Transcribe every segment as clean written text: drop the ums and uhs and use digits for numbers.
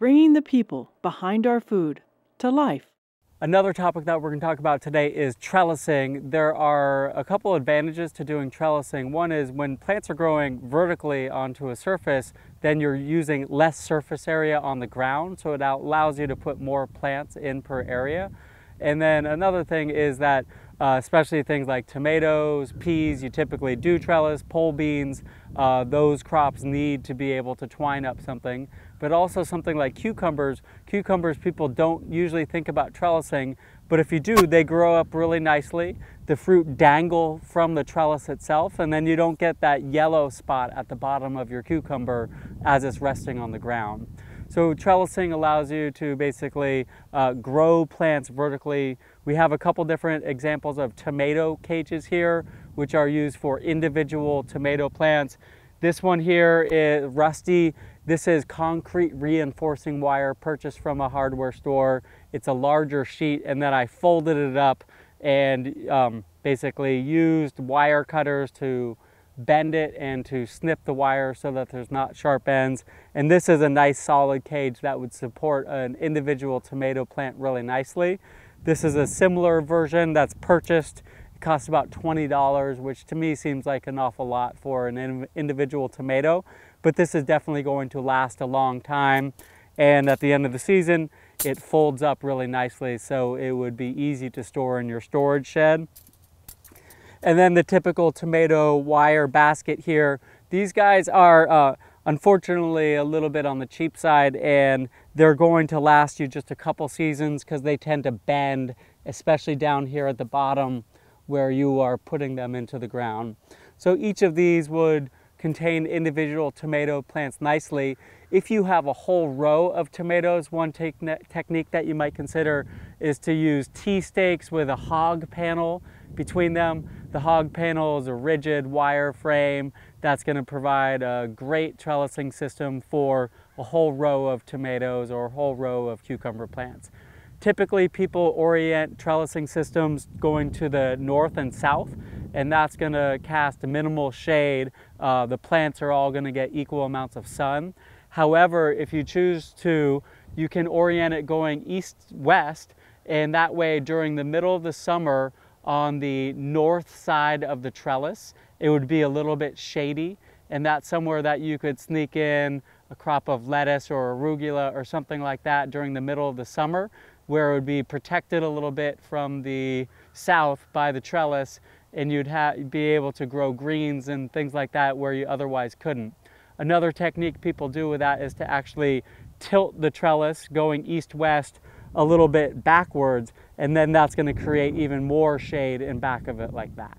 bringing the people behind our food to life. Another topic that we're going to talk about today is trellising. There are a couple advantages to doing trellising. One is when plants are growing vertically onto a surface, then you're using less surface area on the ground, so it allows you to put more plants in per area. And then another thing is that especially things like tomatoes, peas, you typically do trellis, pole beans, those crops need to be able to twine up something. But also something like cucumbers. Cucumbers, people don't usually think about trellising, but if you do, they grow up really nicely. The fruit dangle from the trellis itself, and then you don't get that yellow spot at the bottom of your cucumber as it's resting on the ground. So trellising allows you to basically grow plants vertically. We have a couple different examples of tomato cages here, which are used for individual tomato plants. This one here is rusty. This is concrete reinforcing wire purchased from a hardware store. It's a larger sheet, and then I folded it up and basically used wire cutters to bend it and to snip the wire so that there's not sharp ends. And this is a nice solid cage that would support an individual tomato plant really nicely. This is a similar version that's purchased. It costs about $20, which to me seems like an awful lot for an individual tomato, but this is definitely going to last a long time. And at the end of the season, it folds up really nicely, so it would be easy to store in your storage shed. And then the typical tomato wire basket here. These guys are unfortunately a little bit on the cheap side, and they're going to last you just a couple seasons because they tend to bend, especially down here at the bottom where you are putting them into the ground. So each of these would contain individual tomato plants nicely. If you have a whole row of tomatoes, one technique that you might consider is to use T-stakes with a hog panel between them. The hog panel is a rigid wire frame that's going to provide a great trellising system for a whole row of tomatoes or a whole row of cucumber plants. Typically, people orient trellising systems going to the north and south, and that's going to cast minimal shade. The plants are all going to get equal amounts of sun. However, if you choose to, you can orient it going east-west, and that way during the middle of the summer on the north side of the trellis, it would be a little bit shady, and that's somewhere that you could sneak in a crop of lettuce or arugula or something like that during the middle of the summer, where it would be protected a little bit from the south by the trellis, and you'd be able to grow greens and things like that where you otherwise couldn't. Another technique people do with that is to actually tilt the trellis going east-west a little bit backwards, and then that's going to create even more shade in back of it like that.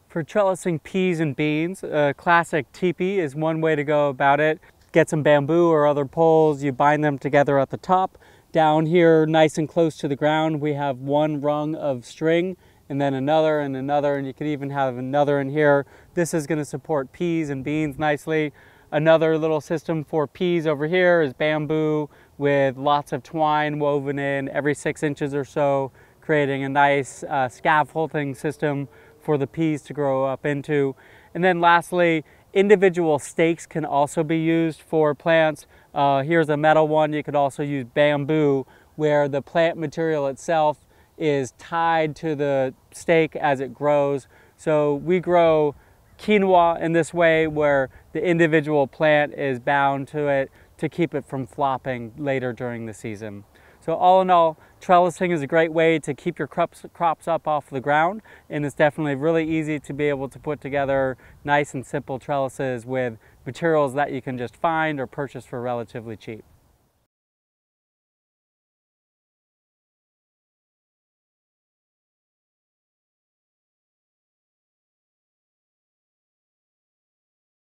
For trellising peas and beans, a classic teepee is one way to go about it. Get some bamboo or other poles, you bind them together at the top. Down here, nice and close to the ground, we have one rung of string, and then another and another, and you could even have another in here. This is going to support peas and beans nicely. Another little system for peas over here is bamboo with lots of twine woven in every 6 inches or so, creating a nice scaffolding system for the peas to grow up into. And then lastly, individual stakes can also be used for plants. Here's a metal one. You could also use bamboo, where the plant material itself is tied to the stake as it grows. So we grow quinoa in this way, where the individual plant is bound to it to keep it from flopping later during the season. So all in all, trellising is a great way to keep your crops up off the ground, and it's definitely really easy to be able to put together nice and simple trellises with materials that you can just find or purchase for relatively cheap.